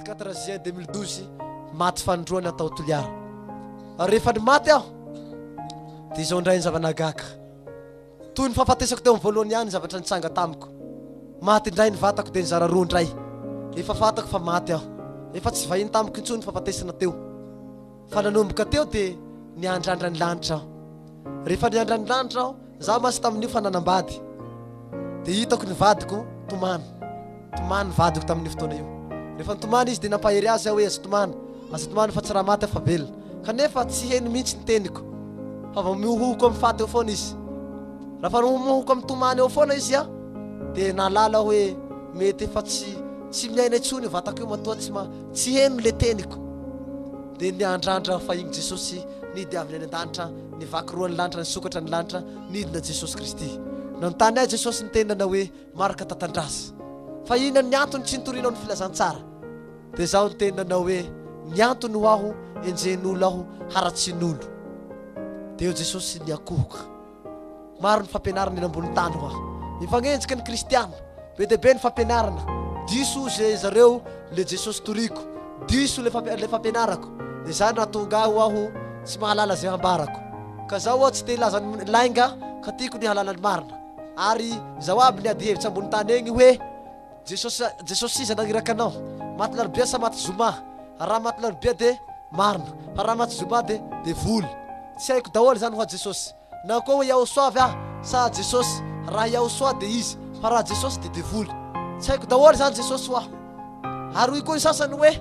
24 juin 2012 maty fanindroany atao Toliara. Rehefa maty aho dia izao indray ny zavanagaka toy ny fahafatesako teo amin'ny voalohany ihany zavatra nitsanga tamiko. Maty indray ny vatako dia nizara roa indray. Efa fatako fa maty aho, efa tsy vahiny tamiko intsony ny fahafatesana teo. Fa nanomboka teo dia niandrandra ny lanitra aho. Rehefa niandra ny lanitra aho, za masy tamin'io fa nanambady dia hitako ny vadiko tomany ny vadiko tamin'io fotoana io. Rehefa nitomany izy dia nampahery azy aho hoe aza tomany fa tsy raha maty fa velona. Kanefa tsy heno mihitsy ny teniko fa vao miohohoko amin'ny faty eo foana izy. Raha fa miohohoko amin'ny tomany eo foana izy dia nalala hoe mety efa tsy miaina intsony vatako io matoa tsy heno le teniko. Dia niandrandra fa igny Jesosy nidiaviny any an-danitra, nivaky roa ny lanitra, nisokatra ny lanitra, nidina Jesosy Kristy. Nanontany ahy Jesosy ny tenana hoe marika tatandrasa. Fa inona ny antony tsy nitorianao ny filazantsara? Dia zaho ny tenana hoe ny antony ho aho enjen'olo aho haratsin'olo. Dia eo Jesosy niakohoka. Maro ny fampianarana eny ambony tany ho aho. Mifanenjika ny kristiana, be dia be ny fampianarana. Diso zay zareo le Jesosy toriko, diso le fampianarako. Dia zany nahatonga aho tsy mahalala zay ambarako. Ka zaho tsy te hilaza ny lainga ka tiako ny halala ny marina. Ary zaho aby niady hevitsy ambony tany egny hoe Jesosy iza naniraka anao. Maty larobia sa maty zoma? Raha maty larobia dia marina, fa raha maty zoma dia voly. Tsy haiko daholo zany ho Jesosy. Na koa hoe iaho soavy sa Jesosy raha iaho soa dia izy, fa raha Jesosy dia voly. Tsy haiko daholo zany Jesosy ho aho. Ary hoy koa ny sasany hoe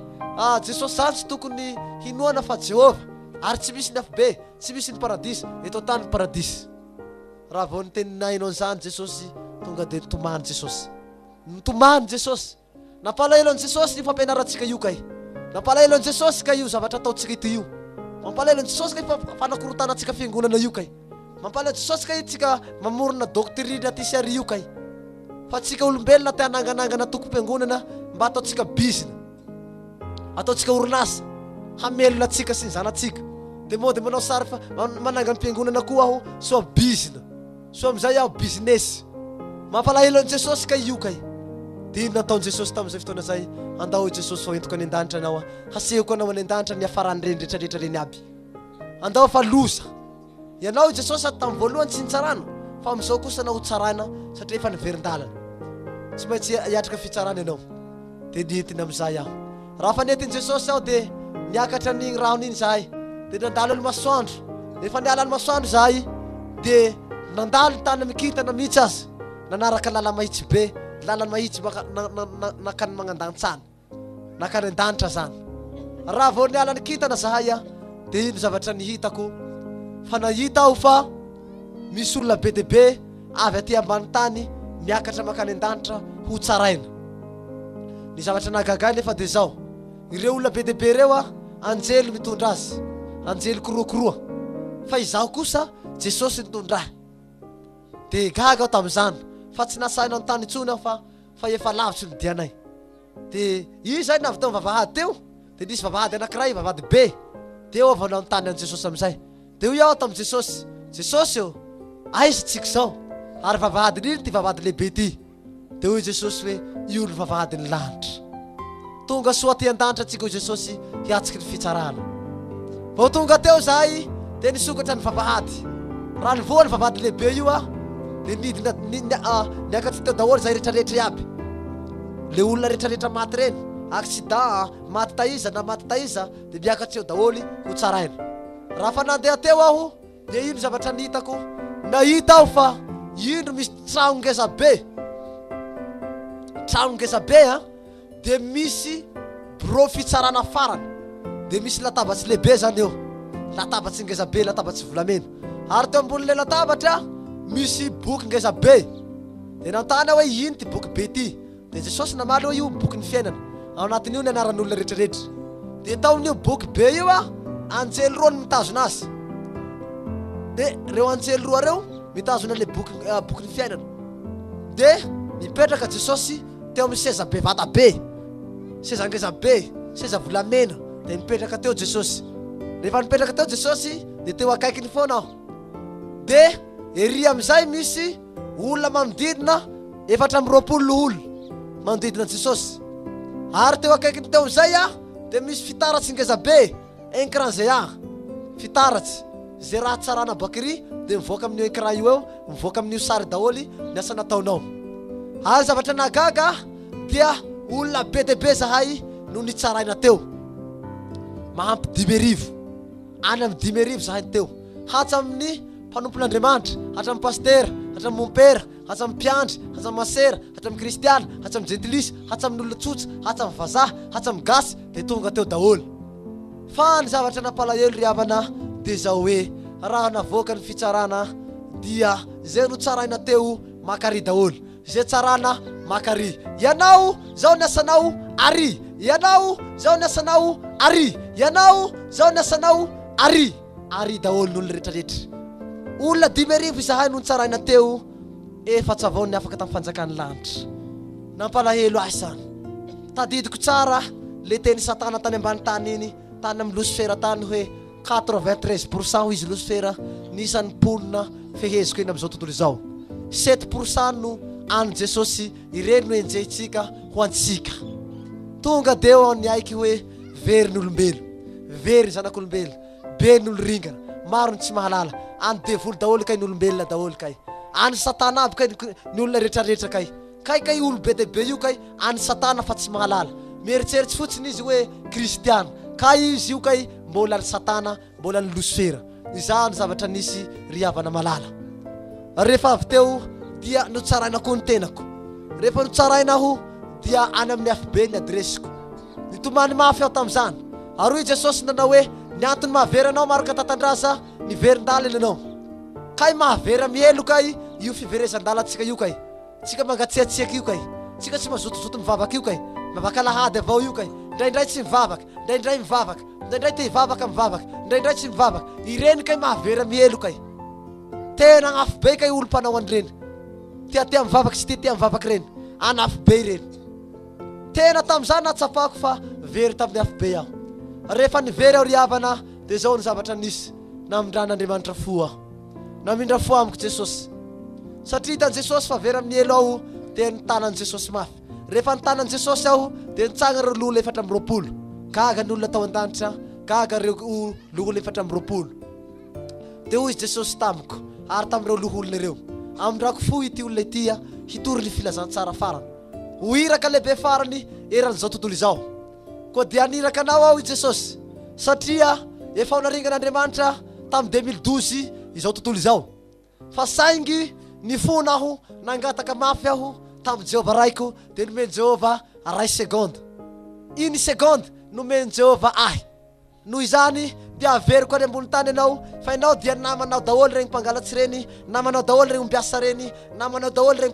Jesosy zany tsy tokony hinoana fa Jehova, ary tsy misy ny afobe, tsy misy ny paradisy, eto an-tany ny paradisy. Raha vao niteninay an'izany Jesosy tonga dia nitomany Jesosy. Nitomany Jesosy. Nampalahelo an Jesosy io fampianarantsika io kay. Nampalahelo an Jesosy ka io zavatra ataontsika ito io. Mampalahelo an Jesosy ka fanakorotanantsika fiangonana io kay. Mampalahelo an Jesosy ka itsika mamorona doktrina ty sary io kay. Fa tsika olombelona te hananganangana tokom-piangonana mba ataontsika bizina, ataontsika orinasa hamelona atsika sy ny zanatsika. Dia mody manao sary fa manangana fiangonana koa aho soa bizina, so amin'izay aho business. Mampalahelo an Jesosy ka io kay. Dia ino nataon Jesosy tamin'izay fotoana zay? Andao Jesosy fa entiko any an-danitra anao, hasehoko anao any an-danitra ny hafarany reny rehetrarehetra reny aby. Andao fa loza. Ianao Jesosy tamin'ny voalohany tsy nitsarana, fa amin'izao kosa anao tsarana satria efa niverin-dalana. Tsy maintsy hiatrika fitsarana ianao. Dia nientina amin'izay aho. Raha fa nientin Jesosy aho dia niakatra n'igny rahony iny zahay. Dia nandalo ny masoandro. Rehefa niala ny masoandro zahay dia nandalo ny tany mikitana mihitsy azy. Nanaraka lala mahitsy be, lala mahitsy nakany magnandagnitsany, nakany an-danitra zany. Raha vao niala ny kitana zahay dia ino zavatra nihitako? Fa nahita aho fa misy olona be dia be avy aty ambany tany miakatra makany an-danitra ho tsaraina. Ny zavatra nahagaga nefa dia zao: ireo olona be dia be ireo anjely mitondra azy, anjely koroakoroa, fa izaho kosa Jesosy nitondra. Dia gaga aho tamin'izany, fa tsy nasaina ny tany intsony aho fa efa lavitry ny dianay. Dia io zay navy teo vavahady teo, dia nisy vavahady anankiray, vavahady be. Dia eo avao nanontany an Jesosy amin'izay. Dia io aho tamin'ny Jesosy: Jesosy eo, aiza tsika zao? Ary vavahady nino ty vavahady lehibe ty? Dia hoy Jesosy hoe io ny vavahady ny lanitra. Tonga soa ty an-danitra tsika hoy Jesosy hiatsiky ny fitsarana. Vao tonga teo zahay dia nisokatra ny vavahady. Raha nivoa ny vavahady lehibe io dia niakatsy teo daholo zahay rehetrarehetra iaby. Le olona rehetrarehetra maty reny, accident, maty taiza na maty taiza, dia miakatsy eo daholo ho tsaraina. Raha fa nandeha teo aho dia ino zavatra nihitako? Nahita aho fa ino misy trano ngeza be. Trano ngeza be dia misy bureau fitsarana farany. Dia misy latabatsy lehibe zany eo, latabatsy ngeza be, latabatsy volamena. Ary teo ambonin'ilay latabatra misy boky ngeza be. Dia nanontany aho hoe ino ty boky be ty? Dia Jesosy namaly hoe io boky ny fiainana, ao anatin'io ny anaran'olona rehetrarehetra. Dia taon'io boky be io anjely roa no mitazona azy. Dia reo anjely roa reo mitazona le boky ny fiainana. Dia mipetraka Jesosy teo amin'ny seza be vata be, seza ngeza be, seza volamena. Dia mipetraka teo Jesosy. Rehefa nipetraka teo Jesosy dia teo akaikiny foana aho. Dia ery amin'izay misy olona manodidina 420 olo manodidina Jesosy. ary teo akaikiny teo zay dia misy fitaratsy ngeza be écran géant fitaratsy zay raha tsarana bakery dia mivoaka amin'io écran io eo mivoaka amin'io sary daholy ny asa nataonao. Ary zavatra nagaga dia olona be dia be zahay no nitsaraina teo mahampy 10,000 any amin'ny 10,000 zahay teo hatramin'ny mpanompon'Andriamanitra hatramin'ny pasteur hatramin'ny mompera hatramin'ny mpiandry hatramin'ny masera hatramin'ny kristiana hatramin'ny gentilisy hatramin'ny olona tsotra hatramin'ny vazaha hatramin'ny gasy dia tonga teo daholo. Fa ny zavatra nampalahelo ry havana dia zao hoe raha navoaka ny fitsarana dia zay no tsaraina teo makary daholo zay tsarana makary. Ianao zao ny asanao ary ianao zao ny asanao ary ianao zao ny asanao ary daholo n'olona rehetrarehetra. Olona 10,000 izahay no nitsaraina teo efa-tsavao ny afaka tamin'ny fanjakan'ny lanitra. Nampalahelo asany tadidiko tsara le teny satana tany ambany tany iny tany amin'ny Lucifera tany hoe 93% ho izy Lucifera nisan'ny mponina feheziko eny amin'izao tontolo izao. 7% no any Jesosy ireny no enjehitsika ho antsika. Tonga deo ny aiky hoe very n'olombelo very zanak'olombelo be n'oloringana maro ny tsy mahalala any devoly daholo kay n'olombelona daholo kay any satana aby kay ny olona rehetrarehetra kay olo be dia be io kay any satana fa tsy mahalala mieritseritsy fotsiny izy hoe kristiana kay izy io kay mbola ny satana mbola ny Lucifera. Izany zavatra nisy ry havana malala. Rehefa avy teo dia notsaraina koa ny tenako. Rehefa notsaraina aho dia any amin'ny afibe ny adresiko nitomany mafy aho tamin'izany. Ary Jesosy nanao hoe ny antony mahavery anao maraka tatandraza ny verin-dala ianao kay mahavery mielo kay io fiverezan-dalantsika io kay tsika mangatsiatsiaka io kay tsika tsy mazotozoto mivavaka io kay mavakalahady avao io kay indraindray tsy mivavaka indraindray mivavaka indraindray te hivavaka mivavaka indraindray tsy mivavaka ireny kay mahavery mielo kay tena agnafy be kay olo mpanao an'ireny tia mivavaka sy tia mivavaka reny anafy be ireny tena tamin'izany natsapako fa very tamin'ny afy be aho. Rehefa nivery aho ry havana dia zao ny zavatra nisy namindraan'Andriamanitra fo aho namindra fo amiko Jesosy satria hitan'i Jesosy fa very amin'ny elo aho dia nitanan'i Jesosy mafy. Rehefa nitanan'i Jesosy aho dia nitsanga reo loha 420 gaga ny olona tao an-danitra gaga reo loha 420 dia hoy Jesosy tamiko ary tamin'ireo loha olona ireo amindrako fo ity olona ity hitory ny filazantsara farany ho iraka lehibe farany eran'izao tontolo izao. Koa dia aniraka anao aho i Jesosy satria efa ho naringan'Andriamanitra tamin'ny 2012 izao tontolo izao fa saingy ny fona aho nangataka mafy aho tamin'ny Jehova raiko dia nomeny Jehova ray segonda iny segonda nomeny Jehova ahy noho izany dia averiko any ambony tany ianao fa ianao dia namanao daholo regny mpangalatsy reny namanao daholo regny mpiasa reny namanao daholo regny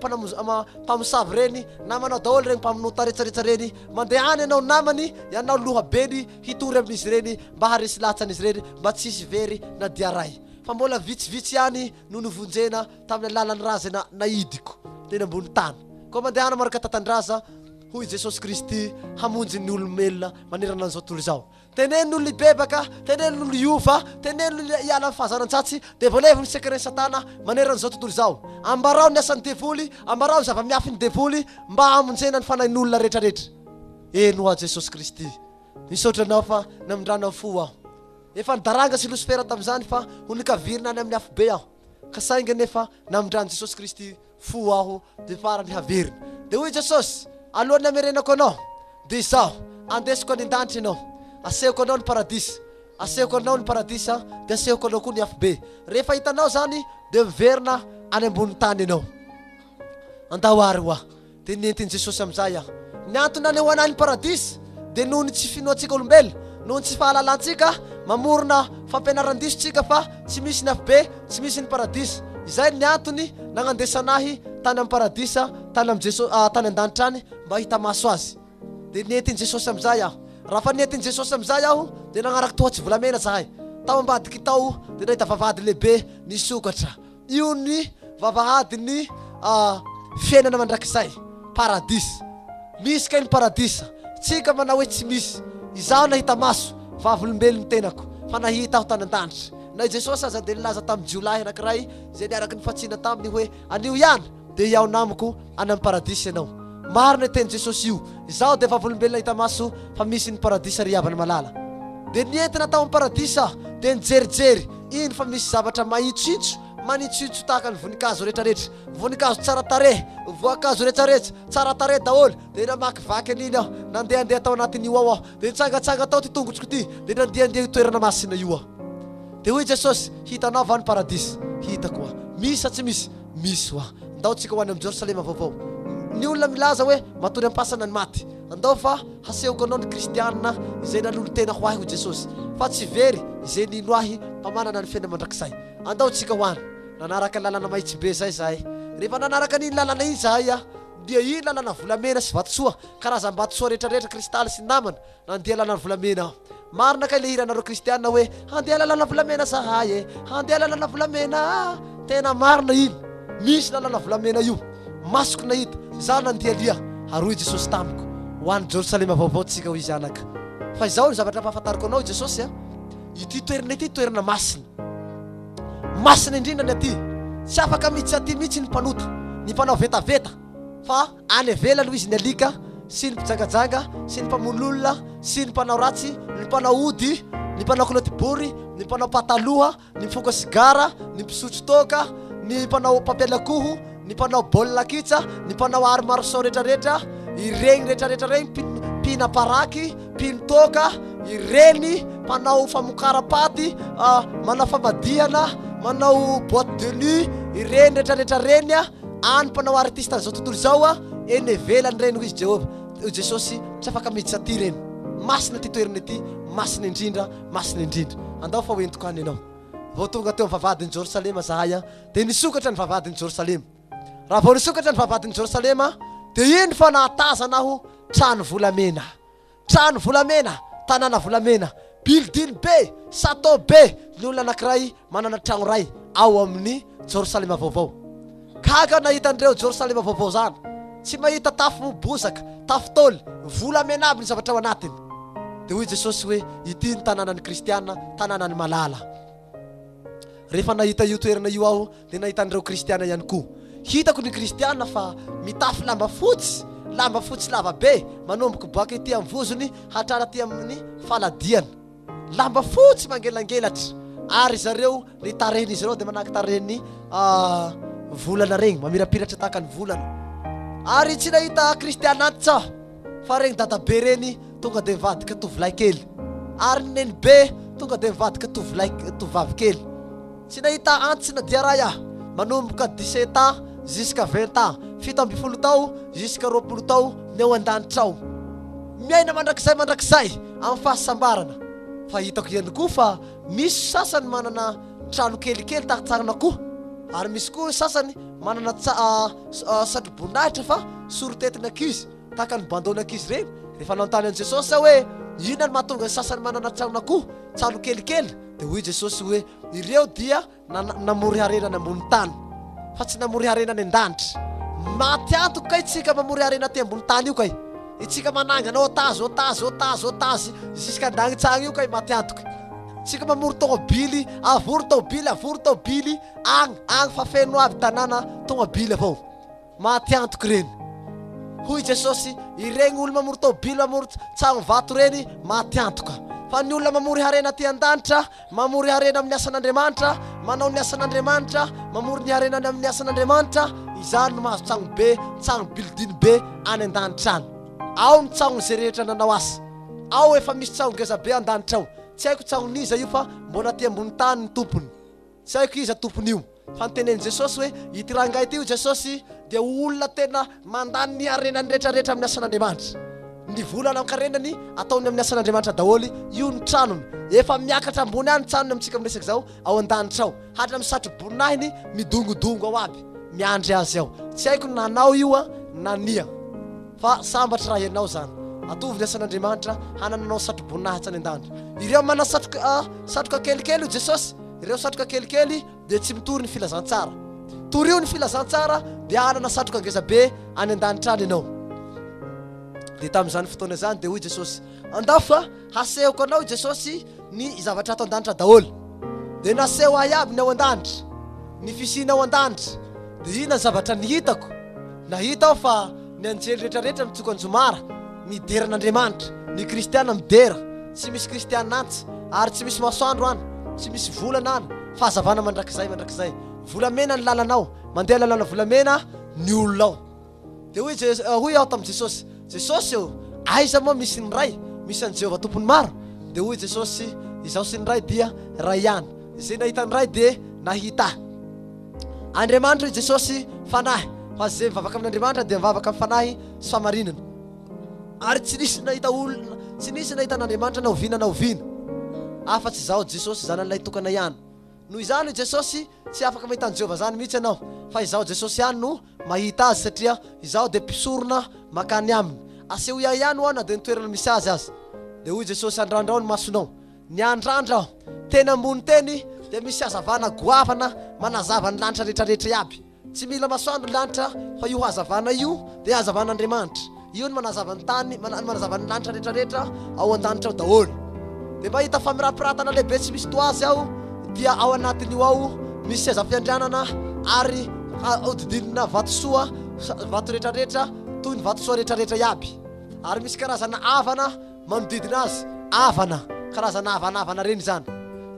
mpamosavy reny namanao daholo regny mpaminota retsaretsa reny mandeha any ianao namany ianao loha beny hitory amin'izy reny mba haresy latsan'izy reny mba tsisy very na dia ray fa mbola vitsivitsy ihany no novonjena tamin'ny alalan'ny raza naidiko teny ambony tany. Koa mandehana maraka tatandraza hoy Jesosy Kristy hamonjy ny olombelona manerana an'izao tontolo izao. Teneny n'olona ibebaka, teneny n'olona iova, teneny n'olona hiala amin'ny fahazaran-tsatsy dia voalevo ny sekeren'ny satana manerana an'izao tontolo izao. Ambarao ny asan'ny devoly, ambarao ny zava-miafy ny devoly mba hamonjena ny fanahin'olona rehetrarehetra. Eno a Jesosy Kristy misaotra anao fa namindranao fo aho. Efa nidaranga sy Lucifera tamin'izany fa ho nikavirina any amin'ny afy be aho ka sainga nefa namindrany Jesosy Kristy fo aho dia farany haverina. Dia hoy Jesosy alohan'ny hamerenako anao dia izaho andesiko any an-danitra ianao asehoko anao ny paradisa asehoko anao ny paradisa dia asehoko anao koa ny afy be. Rehefa hitanao zany dia miverina any ambony tany ianao andao ary ho aho dia nentin'i Jesosy amin'izay aho ny antony any ho anahy ny paradisa dia noho ny tsy finoantsika olombelona noho ny tsy fahalalantsika mamorona fampianaran-disotsika fa tsy misy ny afy be tsy misy ny paradisa. Izay ny antony nagnandesanahy tany amin'ny paradisa tany amin'ny Jesosy tany an-danitra any mba hita maso azy dia nentin'i Jesosy amin'izay aho. Raha fa nentin'i Jesosy amin'izay aho dia nagnaraka tohatsy volamena zahay tao ambadiky tao dia nahita vavahady lehibe nisokatra io ny vavahady ny fiainana mandrakizay paradisa. Misy kay ny paradisa tsika manao hoe tsy misy. Izaho nahita maso vavolombelony tenako fa nahita aho tany an-danitra na Jesosy aza dia nilaza tamin'ny jiolahy anankiray zay niaraka ny fatsiana taminy hoe anio ihany dia iaho namako any amin'ny paradisa ianao marina teny Jesosy io izao dia vavolombelona hita maso fa misy ny paradisa riavana malala dia nientina tao amin'ny paradisa dia nijerijery iny fa misy zavatra mahitsitso manitsitso tahaka ny voninkazo rehetrarehetra voninkazo tsara tarehy voankazo rehetrarehetra tsara tarehy daholo dia namakivaky an'iny aho nandehandeha tao anatin'io ao dia nitsangatsanga tao ty tongotsiko ty dia nandehandeha toerana masina io aho dia hoy Jesosy hitanao va ny paradisa hitako a misy sa tsy misy hoa andao tsika ho any amin'ny Jerosalema vaovao ny olona milaza hoe matory ampasana ny maty andao fa hasehoko anao ny kristianina izay nanolo tena ho ahy ho Jesosy fa tsy very izay nino ahy mpamanana ny fiaina mandrakizay andao tsika ho any nanaraka lalana mahitsy be zay zahay rehefa nanaraka n'iny lalana iny zahay dia iny lalana volamena sy vatosoa karazam-batosoa rehetrarehetra kristaly sy namana nandeha lalana volamena aho marina ka le hiranareo kristianina hoe handeha lalana volamena zahay handeha lalana volamena tena marina iny misy lalana volamena io masoko nahita za nandeha lia aroy Jesosy tamiko ho any Jerosalema vaovao tsika ho izy anaka fa izao ny zavatra mpahafantariko anao Jesosy ity toerana ity toerana masina indrindra ny aty tsy afaka mihitsy aty mihitsy ny mpanota ny mpanao vetaveta fa any ivelany izy ny alika sy ny mpijangajanga sy ny mpamololona sy ny mpanao ratsy ny mpanao ody ny mpanao kilotibory ny mpanao pataloha ny mifoka sigara ny mpisotro toka ny mpanao papelakoho ny mpanao baolina kitsa ny mpanao art martiaux rehetrarehetra ireny rehetrarehetra reny mpina paraky mpino toka ireny mpanao famokarapaty manao famadihana manao boîte de nuit ireny rehetrarehetra reny any mpanao artiste zao tontolo zao eny ivelany reny ho izy Jehova Jesosy tsy afaka mihitsy aty reny masina ty toerana ity masina indrindra andao fa hoentiko any ianao vao tonga teo mivavadiny Jerosalema zahay dia nisokatra ny vavadiny Jerosalema raha vao nisokatra ny vavadiny Jerosalema dia iny fa nahatazana aho trano volamena tanàna volamena building be sato be ny olona anankiray manana trano ray ao amin'ny Jerosalema vaovao kaga nahita andreo Jerosalema vaovao zany tsy mahita tafo bozaka tafo tôly volamena aby ny zavatra ao anatiny dia hoy Jesosy hoe ity ny tanànan'ny kristianina tanànany malala rehefa nahita io toerana io aho dia nahita andreo kristiana ihany koa hitako ny kristiana fa mitafy lamba fotsy lava be manomboka boaka ity amin'ny vozony hatrara ty amin'ny faladiana lamba fotsy mangelangelatra ary zareo ny tarehin'izy ireo dia manahaka tarehiny volana regny mamirapiratra tahaka ny volana ary tsy nahita kristiana antsa fa regny dadabe reny tonga dia mivadika tovolahy kely ary neny be tonga dia mivadika tovavy kely tsy nahita antsy na diaray manomboka 17 ans jusqu'à 20 ans 70 tao jusqu'à 20 tao ny ao an-danitra ao miaina mandrakizay amin'ny fahasambarana fa hitako ihany koa fa misy sasany manana trano kelikely tahatsarana koa ary misy koa sasany manana satroboninahitra fa sorotetina ankizy tahaka ny bandona ankizy reny rehefa nanontany an Jesosy hoe inona ny mahatonga ny sasany manana trano kelikely dia hoy Jesosy hoe ireo dia namory harenany ambony tany fa tsy namory harenany an-danitra maty antoka kay tsika mamory harena ty ambony tany io kay itsika manangana otazy jusqu'à andagny-tsagny io kay maty antoka tsika mamory tômôbily avory tômôbily agny fa feno avy tanàna tômôbily avao maty antoka reny hoy Jesosy ireny olo mamory tômôbily mamory tsagno vato reny maty antoka fa ny olona mamory harena ty an-danitra mamory harena amin'ny asan'Andriamanitra manao ny asan'Andriamanitra mamory ny harenany amin'ny asan'Andriamanitra izany no mahazo tsagno be tsagno building be any an-danitra any ao ny tsagno zay rehetra nanao asa ao efa misy tsagno ngeza be an-danitra ao tsy haiko tsagnoniza io fa mbona ty ambony tany ny tompony tsy haiko iza tompony io fa niteneny Jesosy hoe ity rangay ity io Jesosy dia olona tena mandany ny harenany rehetrarehetra amin'ny asan'Andriamanitra ny volana karenany ataony amin'ny asan'Andriamanitra daholy io ny tranony efa miakatra ambony any tranony amintsika miresaka zao ao an-danitra ao hatra amin'ny satroboninahiny midongodongo ao aby miandry azy ao tsy haiko nanao io nania fa sambatra raha ianao zany atovy ny asan'Andriamanitra hanananao satroboninahitsy any an-danitra ireo mana satroka kelikely io Jesosy ireo satroka kelikely dia tsy mitory ny filazantsara tory io ny filazantsara dia hanana satroka ngeza be any an-danitra any ianao dia tamin'izany fotoana zany dia hoy Jesosy andao fa hasehoko anao Jesosy ny zavatra ato an-danitra daholo dia naseho ahy aby ny ao an-danitra ny fisina ao an-danitra dia ina zavatra nihitako nahita aho fa ny anjely rehetrarehetra mitsokanjomara mideran'Andriamanitra, ny kristiana midera, tsy misy kristiana antsy ary tsy misy masoandro any, tsy misy volana any, fahazavana mandrakizay. Volamena ny lalanao, mandeha lalana volamena ny olonao. Dia hoy aho tamin'i Jesosy, Jesosy eo, aiza moa misy ny ray, misy an'i Jehovah tompony maro? Dia hoy Jesosy, izaho sy ny ray dia ray ihany. Izay nahita ny ray dia nahita Andriamanitra. Jesosy fanahy, fa zay mivavaka amin'Andriamanitra dia mivavaka amin'ny fanahy sy famarinana. Ary tsy nisy nahita olona, tsy nisy nahita an'Andriamanitra na oviana afa-tsy izaho Jesosy zanan'ilay tokana ihany. Noho izany Jesosy tsy afaka mahita an'i Jehovah zany mihitsy ianao, fa izaho Jesosy ihany no mahita azy, satria izaho dia mpisorona makany aminy. Aseho iaho ihany ho ana dia nitoerana misy azy. Dia hoy Jesosy, andrandrao ny masonao, ny andrandra aho teny ambony teny dia misy hazavana goavana manazava ny lanitra rehetrarehetra iaby. Tsy mila masoandro lanitra, fa io hazavana io dia hazavan'Andriamanitra. Io ny manazava ny tany, manazava ny lanitra rehetrarehetra ao an-danitra ao daholo. Dia mahita famirapiratana lehibe tsy misy toazy aho, dia ao anatin'io ao misy seza fiandrianana ary hodidinina vatosoa, vato rehetrarehetra toy ny vatosoa rehetrarehetra iaby. Ary misy karazana avana manodidina azy, karazana avanavana reny zany.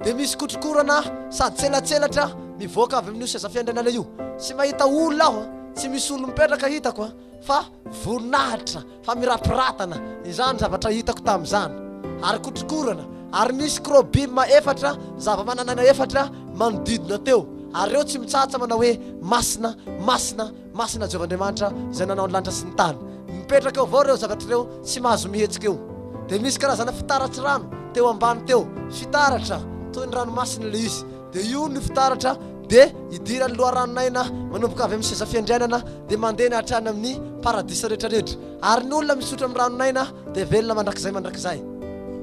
Dia misy kotrokorana sady tselatselatra mivoaka avy amin'io seza fiandrianana io. Tsy mahita olona aho, tsy misy olona mipetraka hitako, fa voninahitra, fa mirapiratana. Izany zavatra hitako tamin'izany. Ary kotrokorana, ary misy krobima efatra, zava-mananana efatra manodidina teo. Ary reo tsy mitsatsa manao hoe masina Jehovahandriamanitra izay nanao ny lanitra sy ny tany. Mipetraka eo avao reo zavatra reo, tsy mahazo mihetsika eo. Dia misy karazana fitaratry rano teo ambany teo, fitaratra toy ny ranomasina ilay izy. Dia io ny fitaratra dia idiran'ny loharanonaina manomboka avy amin'ny seza fiandrianana dia mandeha hatrany amin'ny paradisa rehetrarehetra. Ary ny olona misotra amin'ny ranonaina dia velona mandrakizay.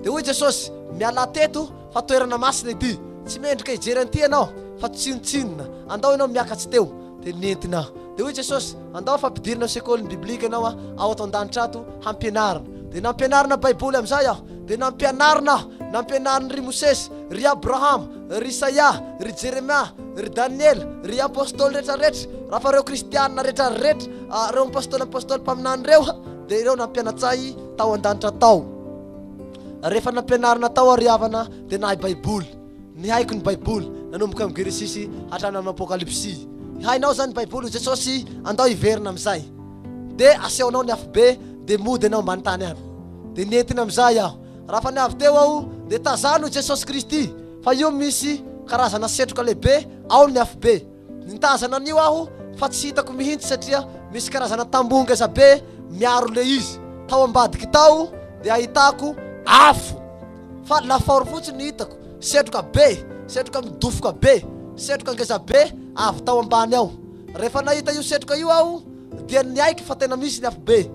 Dia hoy Jesosy, miala teto fa toerana masina ity, tsy mendrika hijery an'ity ianao, fa tsinotsinona, andao ianao miakatsy teo. Dia nentina. Dia hoy Jesosy, andao fampidirina sekoly biblika ianao ao ato an-danitra ato hampianarina. Dia nampianarina baiboly amin'izay aho, dia nampianarina ry Mosesy, ry Abraham, ry Isaia, ry Jeremia, ry Daniel, ry apôstôly rehetrarehetra. Raha fa reo kristianina rehetrarehetra, reo apôstôly mpaminany reo, dia ireo nampianatsay tao an-danitra tao. Rehefa nampianarina tao ary havana dia nahay baiboly. Ny haiko ny baiboly nanomboka amin'ny Genesisy hatrany amin'ny Apokalipsy. Hainao zany baiboly, Jesosy andao hiverina amin'izay. Dia asehonao ny afo be dia mody anao ambany tany any. Dia nentina amin'izay aho. Raha fa niavy teo aho dia tazano Jesosy Kristy, fa io misy karazana setroka lehibe ao ny afo be. Nitazana an'io aho fa tsy hitako mihintsy, satria misy karazana tambongeza be miaro le izy. Tao ambadiky tao dia ahitako afo, fa lafaoro fotsiny hitako, setroka be, setroka midofoka be, setroka ngeza be avy tao ambany ao. Rehefa nahita io setroka io aho dia niaiky fa tena misy ny afo be.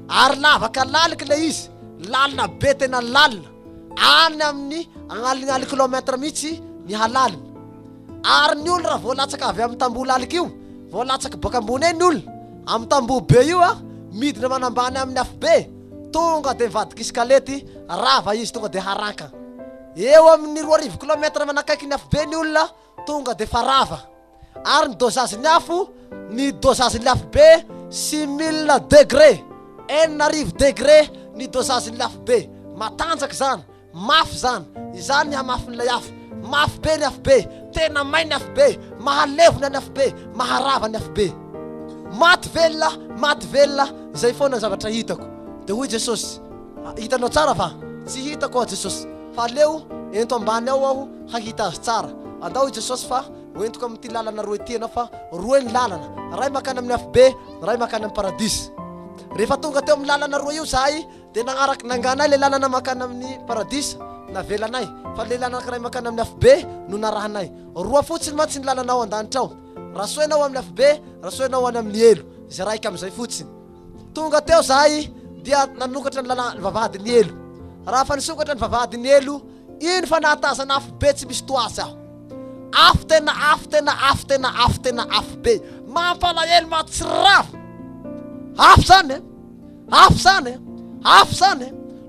Ary lavaka laliky le izy, lalina be tena lalina, any amin'ny agnalignaly kilometra mihitsy ny halalina. Ary ny olona raha voalatsaka avy amin'ny tamboho laliky io, voalatsaka boka ambony eny ny olona amin'ny tamboho be io midina manambany amin'ny afo be, tonga dia mivadiky iskalety, rava izy tonga dia haranka. Eo amin'ny 2 kilometra manakaiky ny afo be ny olona, tonga dia fa rava. Ary ny dosage ny afo, ny dosage ny afo be 6000 degré, 9 degré ny dosage ny afo be. Matanjaka zany, mafy zany. Izany hamafy n'ilay afo. Mafy be ny afo be, tena may ny afo be, mahalevona ny afo be, maharava ny afo be. Maty velona, izay foana ny zavatra hitako. Dia hoy Jesosy, hitanao tsara va? Tsy hitako aho Jesosy, fa leo ento ambany ao aho hahita azy tsara. Andao hoy Jesosy fa hoentiko amin'ity lalana roa ity ianao, fa roa ny lalana, ray makany amin'ny afo be, ray makany amin'ny paradisa. Rehefa tonga teo amin'ny lalana roa io zahay dia nanganay le lalana makany amin'ny paradisa, navelanay, fa le lalana ray makany amin'ny afo be no narahanay. Roa fotsiny mantsy ny lalanao an-danitra ao, raha soenao amin'ny afo be, raha soenao any amin'ny elo, izay raika amin'izay fotsiny. Tonga teo zahay dia nanokatra ny vavahadin'ny elo. Raha fa nisokatra ny vavahadin'ny elo, iny fa nahatazana afo be tsy misy toazy aho. Afo tena afo be, mampalahelo mahatsiravo. Afo zany,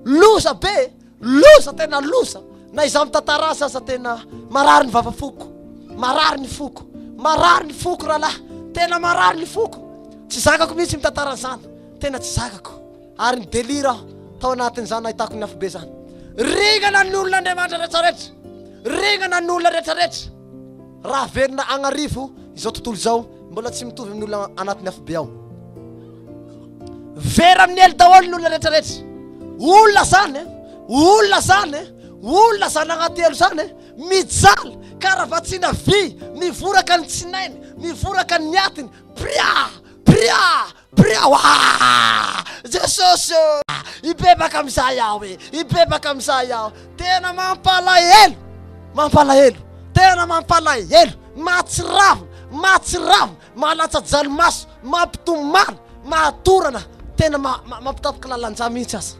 losa be, losa tena losa. Na izaho mitantara azy aza tena marary ny vavafoko, marary ny foko rahalahy, tena marary ny foko. Tsy zakako mihitsy mitantara an'izany. tena tsy zakako ary ny délire tao anatin'izany ahitako ny afobe zany rigana ny olon'Andriamanitra rehetrarehetra rigana ny olona rehetrarehetra raha verina agnarivo izao tontolo izao mbola tsy mitovy amin'ny olona anatin'ny afobe ao vera amin'ny elo daholo ny olona rehetrarehetra olona zany olona zany agnaty elo zany mijaly karavatsiana vy mivoraka ny tsinainy mivoraka ny atiny pria Jesosy ibebaka amizay iaho tena mampalahelo tena mampalahelo matsiravo malatsa jalimaso mampitomany mahatorana tena mampitapaky lalanjà mihitsy aza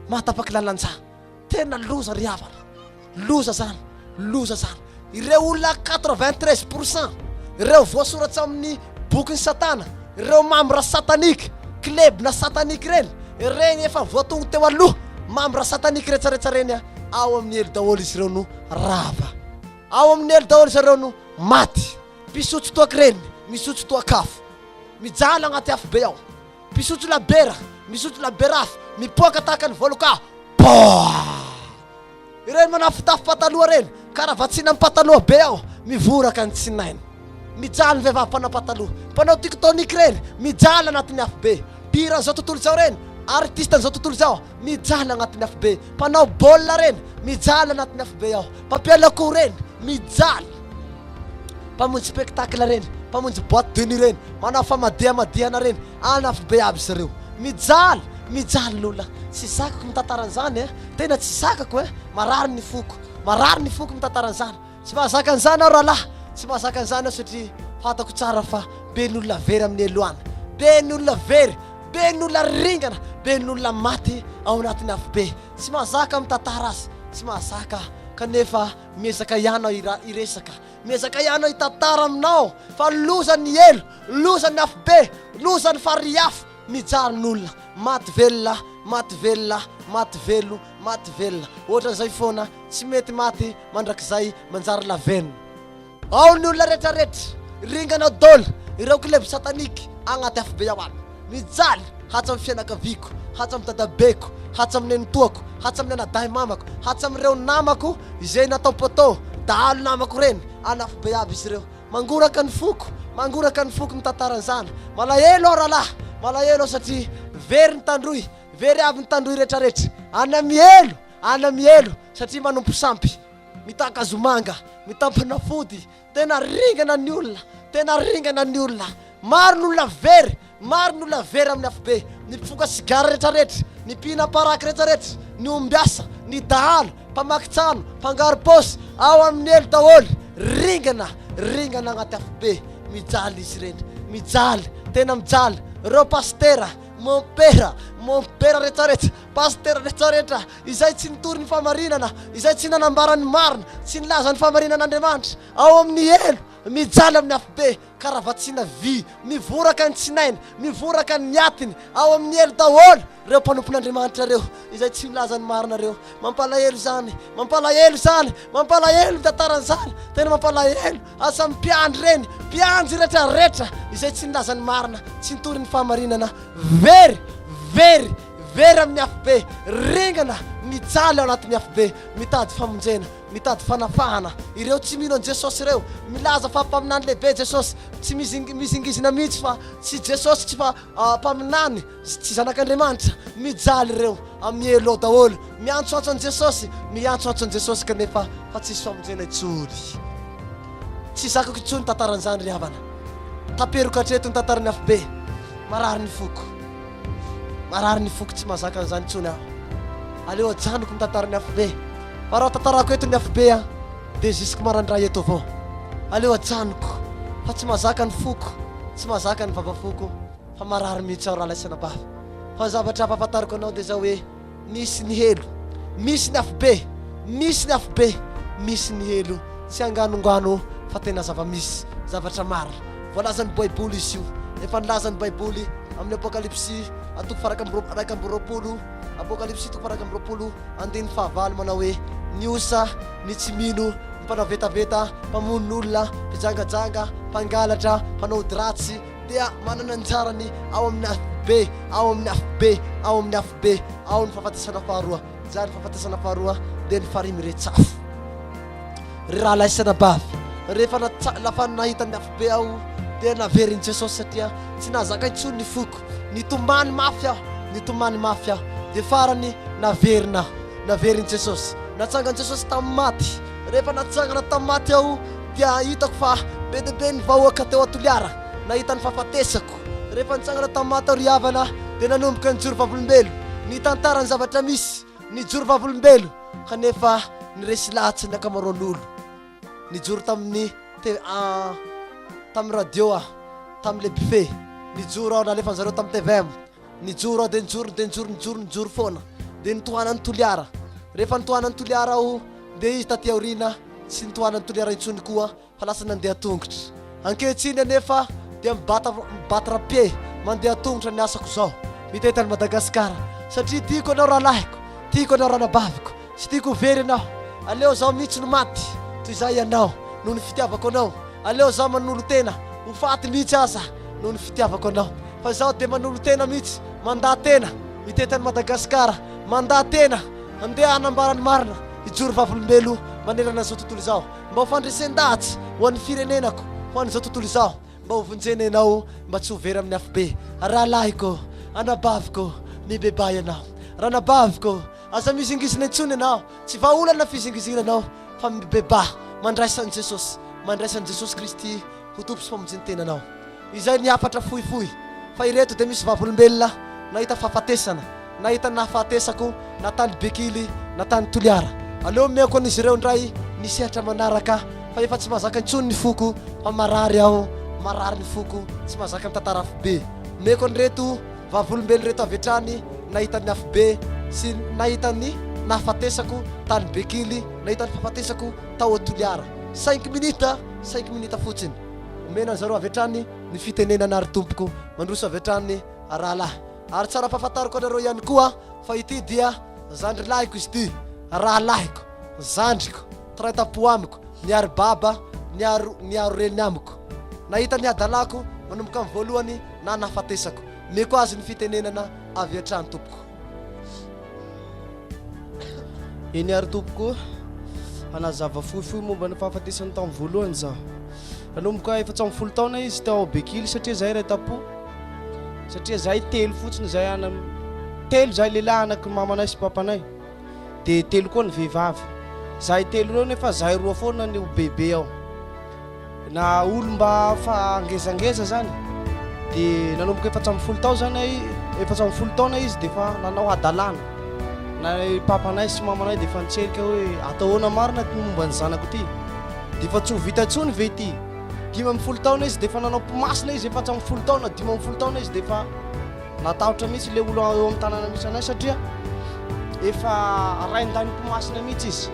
mahatapaky lalanjà tena loza ry havana loza zany ireo olona 93% ireo voasoratsy amin'ny bokyny satana ireo mambra satanika klebina satanika reny efa voatongo teo aloha mambra satanika rehetrarehetra reny ao amin'ny elo daholo izy ireo no rava ao amin'ny elo daholo izy ireo no maty pisotso toaky reny misotso toakafo mijaly agnaty afobe ao pisotso labera misotso laberafo mipoaka tahaka ny volokao ireny manafotafo pataloha reny karavatsiana amin'ny pataloha be ao mivoraka ny tsinainy mijaly ny vehivavy mpanao pataloha mpanao tiktonik reny mijaly anatin'ny afobe mpihira an'izao tontolo izao reny artiste an'izao tontolo izao mijaly anatin'ny afobe mpanao baolina reny mijaly anatin'ny afobe ao mpampialako reny mijaly mpamonjy spectacle reny mpamonjy boîte de nuit reny manao famadiamadihana reny anafobe aby izy ireo mijaly lolona tsy zakako mitantaran'izany tena tsy zakako marary ny foko mitantaran'izany tsy mahazaka an'izany aho rahalahy tsy mahazaka an'izany aho satria fatako tsara fa be n'olona very amin'ny eloany be n'olona very be n'olona ringana be n'olona maty ao anatin'ny afobe tsy mahazaka mitantara azy tsy mahazaka kanefa miezaka ihany aho iresaka miezaka ihany aho hitantara aminao fa lozany elo lozany afobe lozany fariafo mijaly n'olona maty velona ohatran'izay foana tsy mety maty mandrakizay manjary lavenina ao ny olona rehetrarehetra ringana dôla ireo kleby satanika agnaty afobe ao any mijaly hatsa amin'ny fianakaviko hatsa amin'ny dadabeko hatsa amin'ny nenitoako hatsa amin'ny anadahy mamako hatsa amin'ireo namako izay natao poto dahalo namako reny anafobe aby izy ireo mangoraka ny foko mitantaran'izany malahelo aho rahalahy malahelo satria very aby ny tandroy rehetrarehetra ana mielo satria manompo sampy mitakazomanga mitampana fody tena ringana ny olona maro n'olona very amin'ny afobe ny mpifoka sigara rehetrarehetra ny mpihina paraky rehetrarehetra ny ombiasa ny dahalo mpamakitsano mpangaro posy ao amin'ny elo daholo ringana agnaty afobe mijaly izy reny tena mijaly ireo pastera mon père rehetrarehetra izay tsy nitory ny famarinana izay tsy nanambarany marina tsy nilaza ny famarinan'Andriamanitra ao amin'ny elo mijaly amin'ny afobe karavatsiana vy mivoraka ny tsinainy mivoraka ny atiny ao amin'ny elo daholo reo mpanompon'Andriamanitra reo izay tsy nilaza ny marina reo mampalahelo tantaran'izany tena mampalahelo asa mpiandry reny mpianjy rehetrarehetra izay tsy nilaza ny marina tsy nitory ny famarinana very amin'ny afobe ringana mijaly ao anatin'ny afobe mitady famonjena mitady fanafahana ireo tsy mino an Jesosy ireo milaza fa mpaminany lehibe Jesosy tsy mizingizina mihitsy fa tsy Jesosy tsy fa mpaminany tsy zanak'Andriamanitra mijaly ireo amin'ny elo daholo miantsoantso an Jesosy kanefa fa tsisy famonjena intsony tsy zakako intsony tantaran'izany ry havana taperoko hatreto ny tantarany afobe marary ny foko tsy mahazaka an'izany intsony aho aleo ajanoko mitantarany afobe fa raha tantarako eto ny afobe dia jusque marandray eto avao aleo ajanoko fa tsy mahazaka ny foko tsy mahazaka ny vavafoko fa marary mihitsy aho raha laisana bavy fa zavatra ampahafantariko anao dia zao hoe misy ny helo misy ny afobe misy ny helo tsy anganongano fa tena zava-misy zavatra marina voalazan'ny baiboly izy io efa nilazan'ny baiboly amin'ny apokalypsy atoko faraka raika amby roapolo apokalypsy toko faraka amby roapolo andiny fahavalo manao hoe ny osa ny tsy mino mpanao vetaveta mpamonon'olona mpijangajanga mpangalatra mpanao dratsy dia manana anjarany ao amin'ny afobe ao amin'ny afobe ao amin'ny afobe ao ny fahafatesana faharoa zany fahafatesana faharoa dia ny farimyretsafo ry raha laisana bavy rehefa lafa nahita ny afobe ao dia naveriny Jesosy satria tsy nahazaka intsony ny foko nitomany mafy aho nitomany mafy aho dia farany naveriny Jesosy natsangany Jesosy tamin'ny maty rehefa natsangana tamin'ny maty aho dia hitako fa be dia be ny vahoaka teo atoliara nahita ny fahafatesako rehefa nitsangana tamin'ny maty aho ry havana dia nanomboka nijoro vavolombelo nitantarany zavatra misy nijoro vavolombelo kanefa niresy lahatsy ny akamaroan'olo nijoro tamin'ny radio tamin'le buffet nijoro ao nalefa zareo tamin'ny TV nijoro ao dia nijoro foana dia nitohanany toliara rehefa nitohanany toliara aho dia izy taty aorina sy nitohanany toliara intsony koa fa lasa nandeha tongotra ankehitriny anefa dia mibatra pie mandeha tongotra ny asako zao mitety ny Madagasikara satria tiako anao rahalahiko tiako anao ranabaviko sy tiako very anao aleo zao mihitsy no maty toy izay ianao noho ny fitiavako anao aleo zao manolo tena ho faty mihitsy aza noho ny fitiavako anao fa zao dia manolo tena mihitsy mandaa tena mitety ny Madagasikara mandaa tena andeha hanambarany marina ijoro vavolombelo manelana zao tontolo izao mba ho fandresen-dahatsy ho an'ny firenenako ho an'izao tontolo izao mba ho vonjena ianao mba tsy ho very amin'ny afobe rahalahiko anabaviko mibebay ianao ranabaviko aza mizingizina intsony ianao tsy vaolana fizingizinanao fa mibeba mandraisan'i Jesosy Kristy ho tompo sy famonjeny tenanao izay ny hafatra fohifohy fa ireto dia misy vavolombelona nahita fahafatesana nahita nahafatesako natany bekily natany toliara aleo meko an'izy ireo ndray nisehatra manaraka fa efa tsy mahazaka intsony ny foko fa marary aho marary ny foko tsy mahazaka mitantara afobe meko an'ireto vavolombelo reto avy hatrany nahita ny afobe sy nahita ny nahafatesako tany bekily nahita ny fahafatesako tao toliara 5 minita fotsiny omena zareo avy hatrany ny fitenenana ary tompoko mandroso avy hatrany rahalahy ary tsara fahafantariko anareo ihany koa fa ity dia zandry lahiko izy ty rahalahiko zandriko traitapo amiko niary baba niaro reny amiko nahita ny adalako manomboka amin'ny voalohany na nahafatesako meko azy ny fitenenana avy hatrany tompoko eny ary tompoko anazava fohifohy momba ny fahafatesany tamin'ny voalohany zaho nanomboka efa 10 taona izy tao bekily satria zahay ray tapo satria zahay telo fotsiny zahay telo zahay lehilahy anaky mamanay sy papanay dia telo koa ny vehivavy zahay telo reo nefa zahay roa foana ny bebe ao na olo mba fa angezangeza zany dia nanomboka efa 10 tao zany efa 10 taona izy dia fa nanao adalana na papanay sy mamanay dia fa nitserika hoe atahoana marina ty momba ny zanako ty dia fa tsy ho vita intsony ve ty 10 taona izy dia fa nanao mpomasina izy efa 10 taona 10 taona izy dia fa natahotra mihitsy le olo eo amin'ny tanàna misy anay satria efa raindany mpomasina mihitsy izy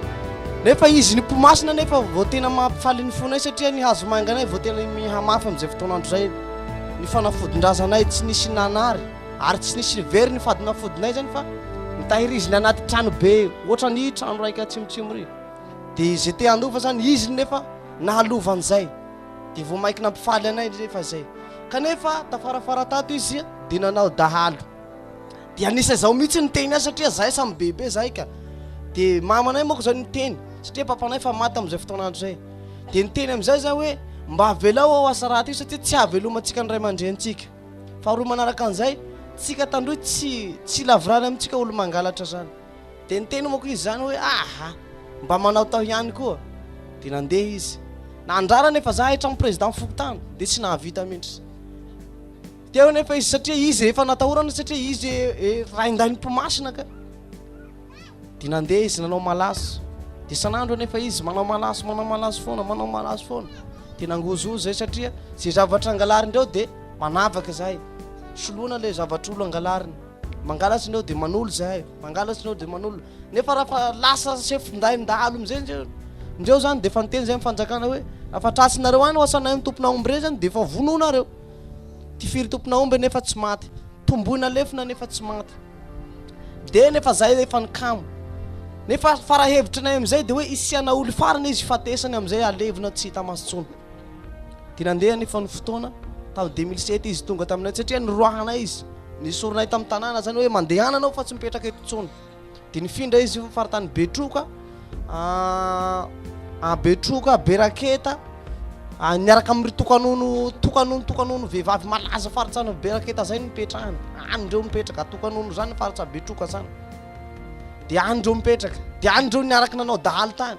nefa izy ny mpomasina nefa vao tena mampifaly ny fonay satria nihazo manga anay vao tena mihamafy amin'izay fotoanandro zay ny fanafodin-drazanay tsy nisy nanary ary tsy nisy very ny fadinafodinay zany fa nitahiriziny anaty trano be ohatra ny trano raika tsimotsimo ry dia izay te handova zany izy nefa nahalovan'izay dia vao maiky nampifaly anay rehefa zay kanefa tafarafara tato izy dia nanao dahalo dia anisa zao mihitsy niteny azy satria zahay samy bebe zahay ka dia mamanay moako zany niteny satria papanay fa maty amin'izay fotoanandro zay dia niteny amin'izay zay hoe mba avelao ao asa raty io satria tsy havelomantsika ny ray aman-drentsika fa roa manaraka an'izay tsika tandroy tsy lavrany amintsika olo mangalatra zany dia niteny moako izy zany hoe aha mba manao tao ihany koa dia nandeha izy nandrara nefa zahay hatramy président fokotany dia tsy nahavita mihitsy teo nefa izy satria izy efa natahorana satria izy raindany mpomasina ka dia nandeha izy nanao malaso dia sanandro nefa izy manao malaso foana dia nangozozo zay satria zay zavatra angalarindreo dia manavaka zahay soloana le zavatra olo angalariny mangalatsy indreo dia manolo zahay mangalatsy indreo dia manolo nefa raha lasa sefindaindahalo amizay indreo zany dia fa niteny zay mifanjakana hoe rafa tratsinareo any oasanay ny tompona omby re zany dia fa vononareo ty firy tompona omby nefa tsy maty tomboina lefina nefa tsy maty dia nefa zahay efa nikamo nefa farahevitrinay amizay dia hoe isiana olo farany izy fatesany amizay alevina tsy hita maso tsony dia nandeha nefa ny fotoana tamin'ny 2007 izy tonga taminay satria niroahana izy nisoronay tamin'ny tanàna zany hoe mandehana anao fa tsy mipetraka eto tsony dia nifindra izy faritany Betroka Betroka Beraketa niaraka amin'ny tokanono vehivavy malaza faritsana Beraketa zay nipetrahana anindreo mipetraka tokanono zany faritsa Betroka zany dia anindreo mipetraka dia anindreo niaraka nanao dahaly tany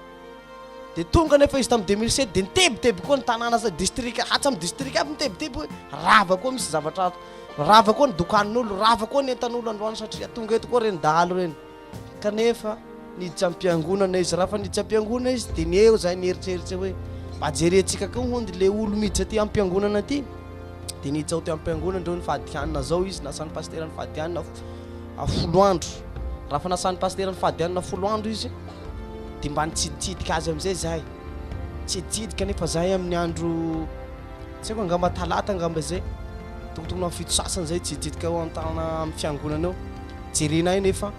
dia tonga nefa izy tamin'ny 2007 dia nitebiteby koa ny tanàna zay district hatramin'ny district aby nitebiteby hoe rava koa misy zavatra rava koa ny dokanin'olo rava koa ny entan'olo androany satria tonga eto koa reny dahaly reny kanefa niditra am-piangonana izy raha fa niditra am-piangonana izy dia nieo zay nieritreritra hoe majerentsika koa hondy le olo miditra aty am-piangonana aty dia niditra ao ty am-piangonana ndreo ny fahadianina zao izy nasan'ny pastera ny fahadianina 10 andro raha fa nasan'ny pastera ny fahadianina 10 andro izy dia mba nitsiditsidika azy amin'izay zahay tsiditsidika nefa zahay amin'ny andro tsy haiko angamba talata angamba zay tokotokony amin'ny fito sasany zay tsiditsidika ao antana amin'ny fiangonana eo jerenay nefa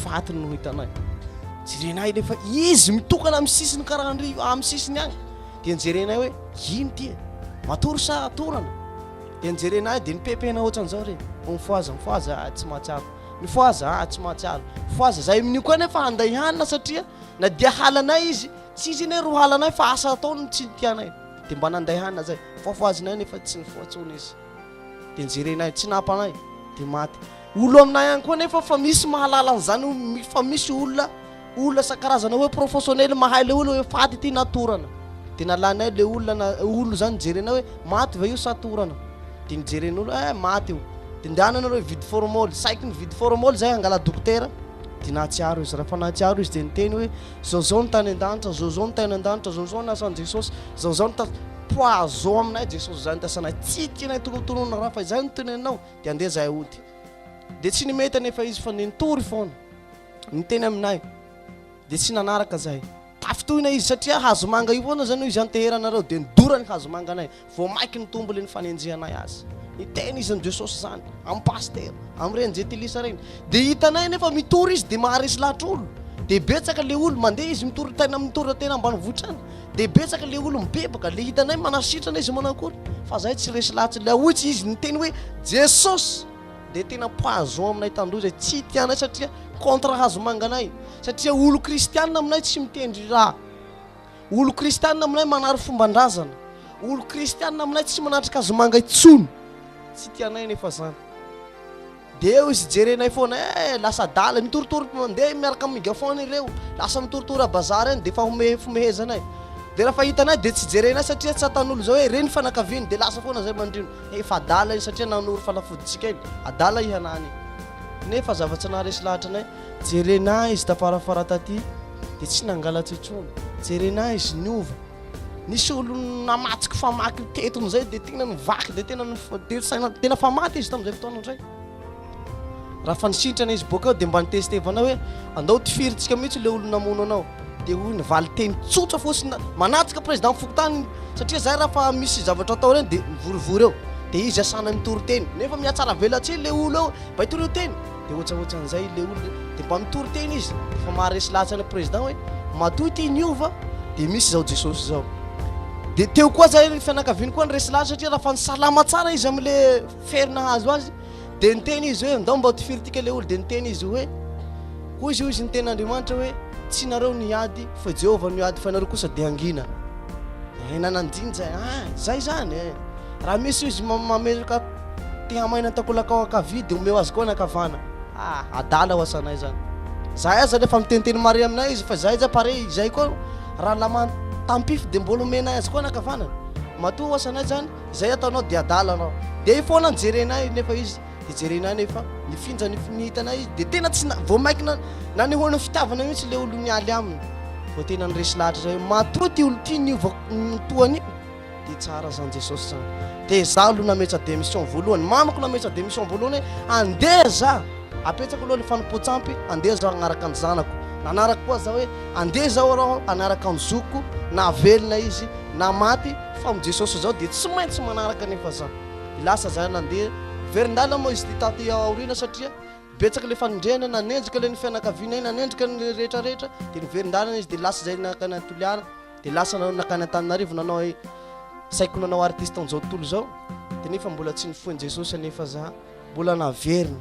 fatiny no hitanay jerenay nefa izy mitokana amin'ny sisiny karaha amin'ny sisiny agny dia nijerenay hoe ino ty matory sa atorana dia nijerenay dia nipepehana ohatran'izao re mifoaza tsy mahatsiaro mifoaza tsy mahatsiaro mifoaza zay amin'io koa nefa handay hanina satria na dia halanay izy tsy izy ine ro halanay fa asa ataony tsy nitianay dia mba nanday hanina zay foafoazinay nefa tsy nifoatsony izy dia nijerenay tsy nampanay dia maty olo aminay agny koa nefa fa misy mahalala an'izany fa misy olona sakarazana hoe professionnel mahay le olo hoe faty ty natorana dia nalanay le olo zany nijerenay hoe maty va io sa atorana dia nijeren'olo maty io dia ndehanana hoe vidy formol saiky ny vidy formol zay angala dokotera dia nahatsiaro izy raha fa nahatsiaro izy dia niteny hoe zao ny tany an-danitra zao ny tany an-danitra zao nasan'i Jesosy zao ny poison aminay Jesosy zany tasanay tsy tianay tonotonona raha fa zay no tenenao dia andeha zahay ody dia tsy nimety nefa izy fa nintory foana niteny aminay dia tsy nanaraka zahay tafitohina izy satria hazo manga io foana zany izy anteheranareo dia nidorany hazo manga anay vao maiky nitombo le ny fanenjehanay azy niteny izy amin'ny Jesosy zany amin'ny pastera amin'ny renjetilisa reny dia hitanay nefa mitory izy dia maharesy lahatra olo dia betsaka le olo mandeha izy mitory tena ambanivohitra dia betsaka le olo mibebaka le hitanay manasitrana izy manakory fa zahay tsy resy lahatra le ahoitsy izy niteny hoe Jesosy dia tena poison aminay tandroy zay tsy tianay satria contre hazo manganay satria olo kristianina aminay tsy mitendry raha olo kristianina aminay manary fomban-drazana olo kristianina aminay tsy manatrika hazo manga itsony tsy tianay nefa zany dia eo izy jerenay foana lasa dala mitoritory mandeha miaraka amin'ny megafone ireo lasa mitoritory abazary any dia efa fomehezanay dia raha fa hitanay dia tsy jerenay satria tsy atan'olo zao hoe reny fanakaviany dia lasa foana zay mandrino efa adala satria nanory falafoditsika iny adala ihanany nefa zavatsy naharesy lahatra anay jerenay izy tafarafara taty dia tsy nangalatsy itsony jerenay izy niova nisy olo namatsiky famaky tetony zay dia tena nivaky dia tena famaty izy tamin'izay fotoana ndray raha fa nisintrana izy boaka eo dia mba nitestevana hoe andao tifiritsika mihitsy le olo namono anao dia hoy nivaly teny tsotra fotsiny manatsika président fokotany satria zay raha fa misy zavatra atao reny dia mivorivory eo dia izy asana mitory teny nefa mihatsara velatsy le olo eo mba hitory eo teny dia ohatsaohatran'izay le olo dia mba mitory teny izy fa maharesy lahatsy any président hoe matoy ty niova dia misy zao Jesosy zao dia teo koa zay fianakaviany koa ny resy lahatra satria raha fa nisalama tsara izy amin'le ferina hazo azy dia niteny izy hoe ndao mba tifiritika le olo dia niteny izy hoe koa izy io izy niteny Andriamanitra hoe tsy nareo niady fa Jehovah niady fa nareo kosa dia angina nanandiny zay zay zany raha misy izy mametraka te hamaina takolakao akavy dia omeo azy koa nakavana adala ho asanay zany zahay aza lefa miteniteny mare aminay izy fa zahay za pare zay koa raha lama tampify dia mbola omenay azy koa nakavana matoa ho asanay zany zay ataonao dia adala anao dia io foana nijerenay nefa izy dia jerenay nefa nifinja nihitanay izy dia tena tsy vao maiky na nihoana fitiavana mihitsy le olo nialy aminy vao tena niresy lahatra zay matoa ty olo ty niova toany dia tsara zany Jesosy zany dia za aloha nametra démission voalohany mamako nametra démission voalohany hoe andeha za apetsako aloha le fanompoatsampy andeha za anaraka ny zanako nanaraka koa za hoe andeha zao raho anaraka ny zoko na velona izy na maty fa amin'ny Jesosy zao dia tsy maintsy manaraka nefa za dia lasa za nandeha verindala moa izy taty aoriana satria betsaka le fanondrehana nanenjika le ny fianakaviana iny nanenjika ny rehetrarehetra dia niverindalana izy dia lasa zay nakany Toliara dia lasa nakany Antananarivo nanao saiko nanao artiste amin'izao tontolo zao dia nefa mbola tsy nifoiny Jesosy anefa za mbola naverina.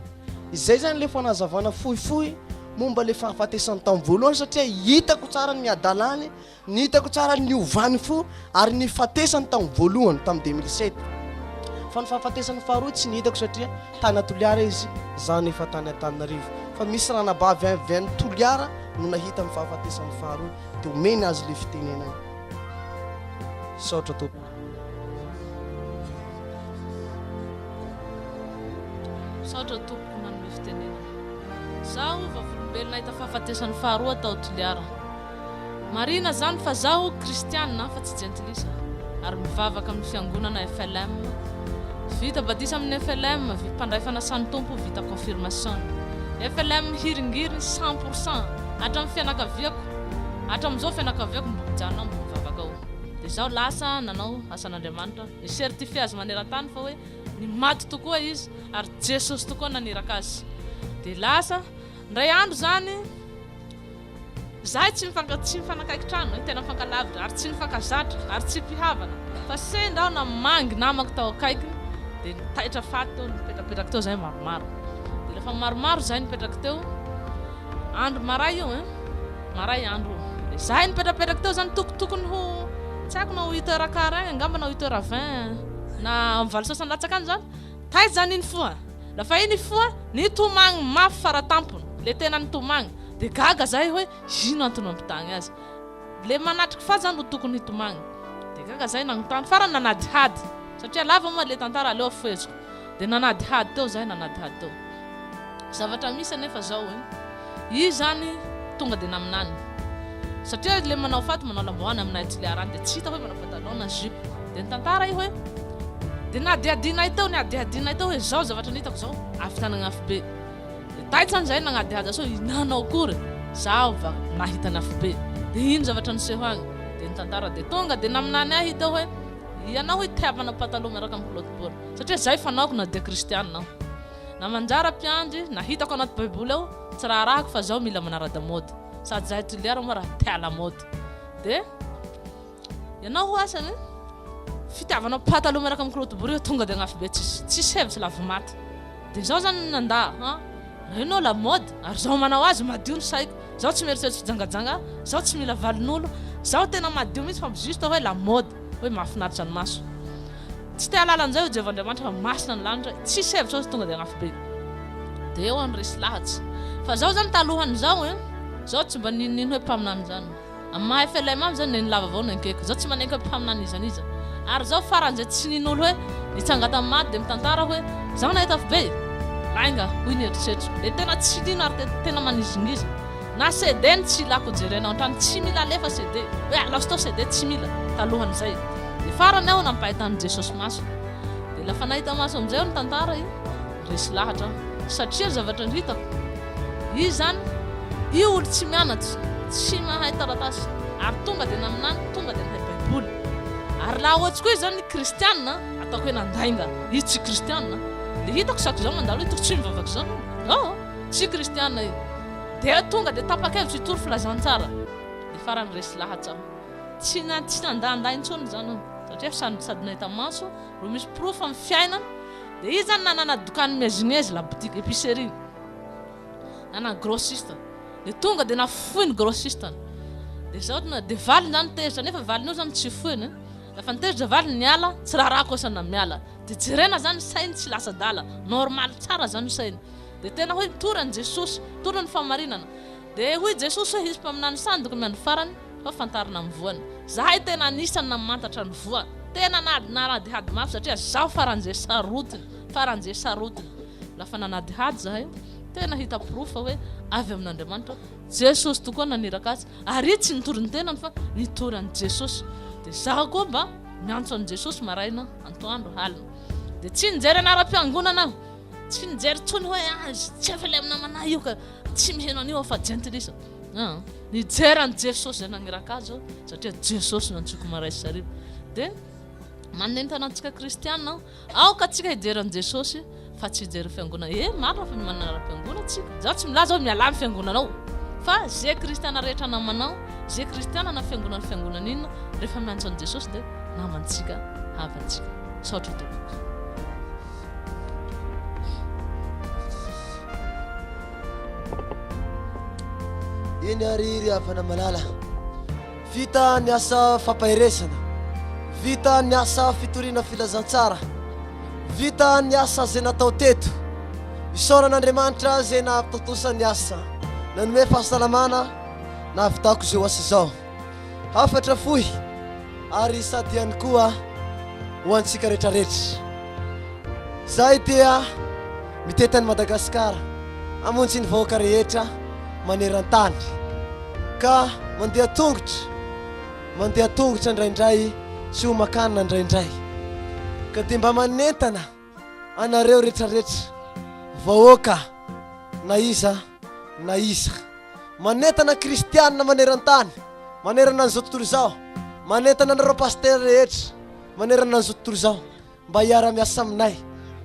Izay zany le fanazavana fohifohy momba le fahafatesany tamin'ny voalohany satria hitako tsara ny adalany, ny hitako tsara ny ovany fo ary ny fatesany tamin'ny voalohany tamin'ny 2007. Fa ny fahafatesany faharoa tsy ny hitako satria tany Toliara izy, za nefa tany Antananarivo. Fa misy ranabavy avy any Toliara no nahita ny fahafatesany faharoa dia omeny azy le fitenenany. Saotra to. Saotra tompoko nanome fitenenana. Zaho vavolombelona nahita fahafatesany faharoa tao Toliara. Marina zany fa zaho kristianina fa tsy gentilisa ary mivavaka amin'ny fiangonana FLM. Vita batisa amin'ny FLM, mpandray fanasany tompo vita confirmation. FLM hiringiriny 100% hatramin'ny fianakaviako. Hatramin'izao fianakaviako mbojanao mivavaka ao. Dia zaho lasa nanao asan'Andriamanitra. Ny certifié azy maneran-tany fa hoe ny maty tokoa izy ary Jesosy tokoa naniraka azy. Dia lasa ndray andro zany zahay tsy mifanakaiky trano, tena mifankalavitra ary tsy mifankazatra ary tsy mpihavana. Fa sendra aho namangy namako tao akaiky dia nitaitra faty teo nipetrapetraka teo zahay maromaro. Dia lafa maromaro zahay nipetraka teo andro maray io maray andro. Dia zahay nipetrapetraka teo zany tokotokony ho tsy haiko na 8h15 angamba na 8h20 na 7 latsaka any zany. Taitsy zany iny foa. Lafa iny foa nitomagny mafy faratampony le tena nitomagny. Dia gaga zahay hoe ino antony mampitagny azy. Le manatriky fa zany no tokony hitomagny. Dia gaga zahay nagnontany farany nanadihady satria lava moa le tantara aleo afeziko. Dia nanadihady teo zahay nanadihady teo. Zavatra misy anefa zao io zany tonga dia naminany. Satria le manao faty manao lambahoany aminay Toliara dia tsy hita hoe manao pantalon na jupe. Dia nitantara io hoe dia nadiadinay teo hoe zao zavatra nitako zao avy tanagna afy be. Dia taitsy zany zahay nagnadihady so inanao kory zaho va nahita ny afy be. Dia ino zavatra niseho agny. Dia nitantara dia tonga dia naminany ahy teo hoe ianao hoe tiavana pantalon miaraka amin'ny clotebord satria zahay fanaoko na dia kristianina. Na manjara mpiandry nahitako anaty baiboly ao tsy raha rahako fa zao mila manara-damody sady zahay Toliara moa raha tia lamody. Dia ianao ho asany fitiavana pantalon miaraka amin'ny clotebord io tonga dia agnafi be tsisy hevitsy lavo maty. Dia zao zany nanda ianao lamody ary zao manao azy madio ny saiko. Zao tsy mieritseritsy fijangajanga, zao tsy mila valin'olo, zao tena madio mihitsy fa juste hoe lamody hoe mahafinaritra ny maso. Tsy te alalan'izay ho Jehovandriamanitra fa masina ny lanitra tsisy hevitra ozy tonga dia agnafi be. Dia eo any resy lahatsy. Fa zao zany talohan'izao zao tsy mba ninino hoe mpaminany zany. Amin'ny maha FLMamy zany neny lava avao nankeko. Zao tsy manenky hoe mpaminany izaniza. Ary zao faran'izay tsy nin'olo hoe nitsangata amin'ny maty dia mitantara hoe zao nahita afy be. Lainga hoy ny eritreritro. Dia tena tsy nino ary tena manizongiza. Na CD ny tsy ilako jerena ao an-trano tsy mila alefa CD. Hoe alaostao CD tsy mila talohan'izay. Dia farany aho nampahitany Jesosy maso. Dia lafa nahita maso amin'izay ny tantara resy lahatra satria zavatra ny hitako. Io zany io olo tsy mianatra, tsy mahay taratasy ary tonga dia naminany tonga dia nahay baiboly. Ary laha ohatsy koa zany kristianina ataoko hoe nandainga io tsy kristianina. Le hitako sako zao mandalo hitako tsy mivavaka zao. Tsy kristianina io. Dia tonga dia tapakevitra itory filazantsara. Dia farany resy lahatra tsy nandanday intsony zany satria sady nahita maso ro misy proof amin'ny fiainana. Dia io zany nananadokany mezinezy la boutique épicerie nana grossiste. Dia tonga dia nafoiny grossiste. Dia zao dia valiny zany tezitra nefa valiny io zany tsy foiny. Lafa nitezitra valiny niala tsy raha raha kosana miala. Dia jerena zany sainy tsy lasa dala normal tsara zany sainy. Dia tena hoe torany Jesosy, torany famarinana. Dia hoy Jesosy hoe izy mpaminany sandoko miandro farany fa fantarina amin'ny voany. Zahay tena anisany namantatra ny voa. Tena nanadihady mafy satria zaho faran'izay sarotiny. Lafa nanadihady zahay tena hita proof hoe avy amin'Andriamanitra Jesosy tokoa naniraka azy ary tsy nitoriny tenany fa nitorany Jesosy. Dia zaho koa mba miantso an Jesosy maraina antoandro halina. Dia tsy nijery anaram-piangonana aho. Tsy nijery tsony hoe tsy FLM namana io ka tsy miheno an'io fa gentilisa. Nijery an Jesosy zay naniraka azy satria Jesosy nantsoko maray sy hariva. Dia manentana antsika kristianina ao ka tsika hijery an Jesosy fa tsy hijery fiangonana. Marina fa manara-piangonana tsika. Zaho tsy milaza hoe miala amin'ny fiangonanao. Fa zay kristiana rehetra namanao, zay kristiana na fiangonana inona rehefa miantso an Jesosy dia namantsika havantsika. Saotra tompoko. iny ariry avana malala vita ny asa fampahiresana vita ny asa fitoriana filazantsara vita ny asa zay natao teto isaoran'Andriamanitra zay nahatotosany asa nanome fahasalamana na vitako zao asa zao hafatra fohy ary sady ihany koa ho antsika rehetrarehetra zahay dia mitetany Madagasikara amontsy ny vahoaka rehetra maneran-tany ka mandeha tongotra ndraindray sy ho makanina ndraindray ka dia mba manentana anareo rehetrarehetra vahoaka na iza manentana kristianina maneran-tany manerana an'izao tontolo izao manentana anareo paster rehetra manerana an'izao tontolo izao mba hiara-miasa aminay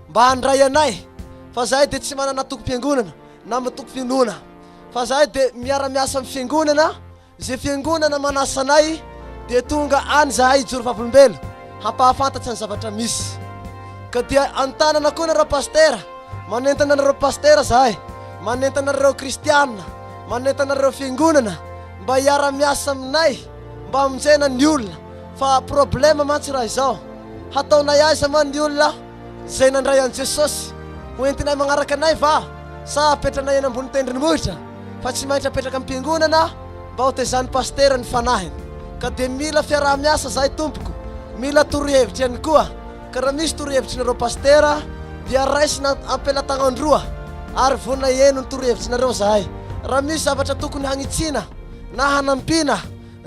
mba handray anay fa zahay dia tsy manana toko-piangonana na matoko finoana fa zahay dia miara-miasa amin'ny fiangonana zay fiangonana manasa anay dia tonga any zahay hijoro vavolombelo hampahafantatsy ny zavatra misy ka dia antanana koa nareo pastera manentana anareo pastera zahay manentana anareo kristianina manentana anareo fiangonana mba hiara-miasa aminay mba hamonjena ny olona fa problema mantsy raha izao hataonay aiza man ny olona zay nandray an Jesosy hoentinay magnaraka anay va sa apetranay eny ambony tendronymohitra fa tsy maintsy apetraka amin'ny fiangonana mba ho tezany pastera ny fanahiny ka dia mila fiaraha-miasa zahay tompoko mila torohevitra ihany koa ka raha misy torohevitry nareo pastera dia raisina ampelatagnandroa ary vonina eno ny torohevitrinareo zahay raha misy zavatra tokony hanitsina na hanampiana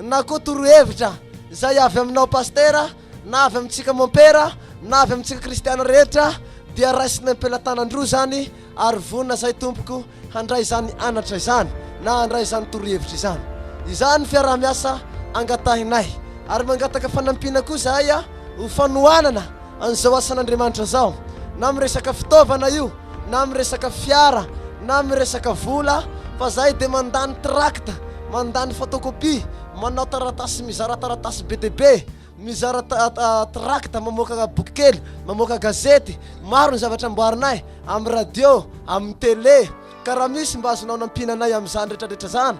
na koa torohevitra zay avy aminao pastera na avy amintsika mompera na avy amintsika kristiana rehetra dia raisina ampelatanandroa zany ary vonina zahay tompoko handray zany anatra izany na handray zany torohevitra izany izany fiaraha-miasa angatahinay ary mangataka fanampiana koa zahay ho fanohanana an'izao asan'Andriamanitra zao na miresaka fitaovana io na miresaka fiara na miresaka vola fa zahay dia mandany tracte mandany photocopie manao taratasy mizara taratasy be dia be mizara tracte mamoaka boky kely mamoaka gazety maro ny zavatra amboarinay amin'ny radio amin'ny télé ka raha misy mba azonao nampiana anay amin'izany rehetrarehetra zany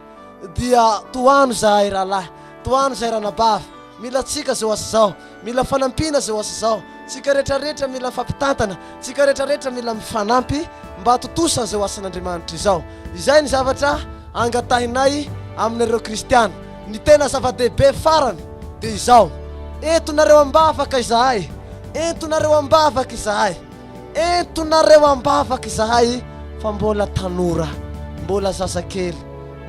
dia toano zahay rahalahy toano zahay ranabavy mila tsika zao asa zao mila fanampiana zao asa zao tsika rehetrarehetra mila fampitantana tsika rehetrarehetra mila mifanampy mba hatotosa zao asan'Andriamanitra izao izay ny zavatra angatahinay aminareo kristiana ny tena zava-dehibe farany dia izao entonareo ambavaka izahay entonareo ambavaka izahay entonareo ambavaka izahay fa mbola tanora mbola zazakely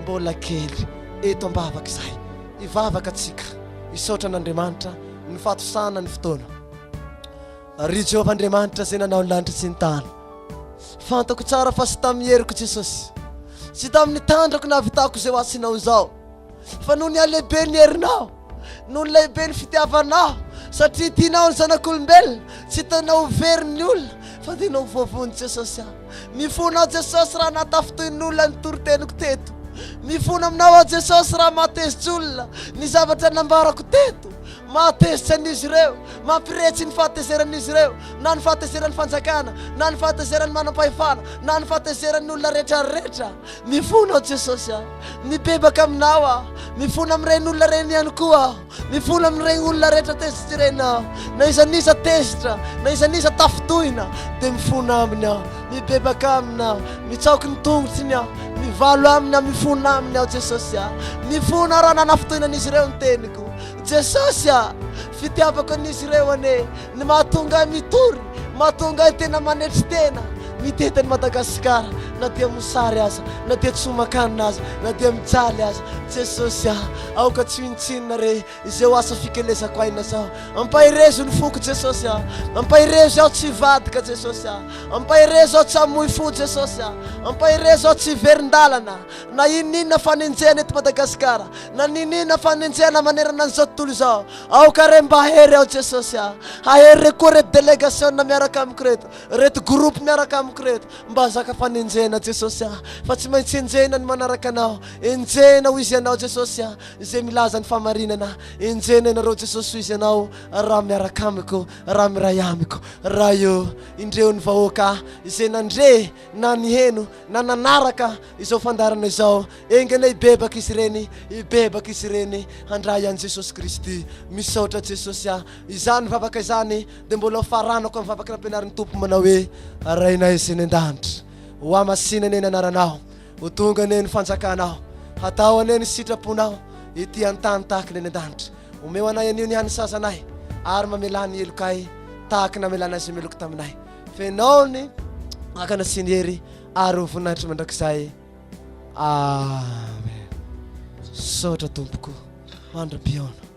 mbola kely eto ambavaka izahay ivavaka atsika isaotra an'Andriamanitra ny fahatosana ny fotoana ry Jehovah Andriamanitra zay nanao ny lanitra sy ny tany fantako tsara fa sy tamin'ny heriko Jesosy sy tamin'ny tandrako nahavitako zay ho asinao izao fa noho ny alehibe ny herinao noho ny lehibe ny fitiavanao satria tianao ny zanak'olombelona tsy tanao very olona fa tianao vovony Jesosy mifonao Jesosy raha natafitohin'ny olona ny toroteniko teto mifona aminao a Jesosy raha mahatezitsy olona ny zavatra nambarako teto mahatezitsy an'izy ireo mampiretsy ny fahatezeran'izy ireo na ny fahatezeran'ny fanjakana na ny fahatezeran'ny manam-pahefana na ny fahatezeran'ny olona rehetrarehetra mifonao Jesosy mibebaka aminao mifona amin'ireny olona reny ihany koa mifona amin'ireny olona rehetra tezitsy ireny na izaniza tezitra na izaniza tafitohina dia mifona aminy mibebaka aminy mitsaoky ny tongotriny mivalo aminy mifona aminy Jesosy mifona raha nanafitohinan'izy ireo ny teniko Jesosy fitiavako an'izy ireo ane ny mahatonga mitory mahatonga tena manetry tena mitetany Madagasikara na dia mosary aza na dia tsomakanina aza na dia mijaly aza Jesosy aoka tsy intsina re izay ho asa fikelezako aina zao ampahirezo ny foko Jesosy ampahirezo aho tsy vadika Jesosy ampahirezo aho tsy amoy fo Jesosy ampahirezo aho tsy verin-dalana na ininona fanenjehana eto Madagasikara na ninina fanenjehana manerana an'izao tontolo izao aoka re mba ahery aho Jesosy ahery re koa reto délégation miaraka amiko reto reto groupe miaraka amiko reto mba zaka fanenjehana Jesosy fa tsy maintsy enjehana ny manaraka anao enjehana ho izy anao Jesosy izay milaza ny famarinana enjehana ianareo Jesosy ho izy anao raha miaraka amiko raha miray amiko raha io indreo ny vahoaka izay nandre na niheno na nanaraka izao fandarana izao engany ibebaka izy ireny ibebaka izy ireny handray an Jesosy Kristy misaotra Jesosy izany vavaka izany dia mbola faranako amin'ny vavaka nampianarin'ny tompo manao hoe arainay izay an-danitra ho amasina eny anaranao ho tonga eny fanjakanao hatao aneny sitraponao ity an-tany tahaka eny an-danitra omeo anay anio ny hany sazanay ary mamelany elokay tahaka namelana azy meloko taminay fenao ny akana siniery ary ho voninahitra mandrakizay amen. Saotra tompoko mandra-piona.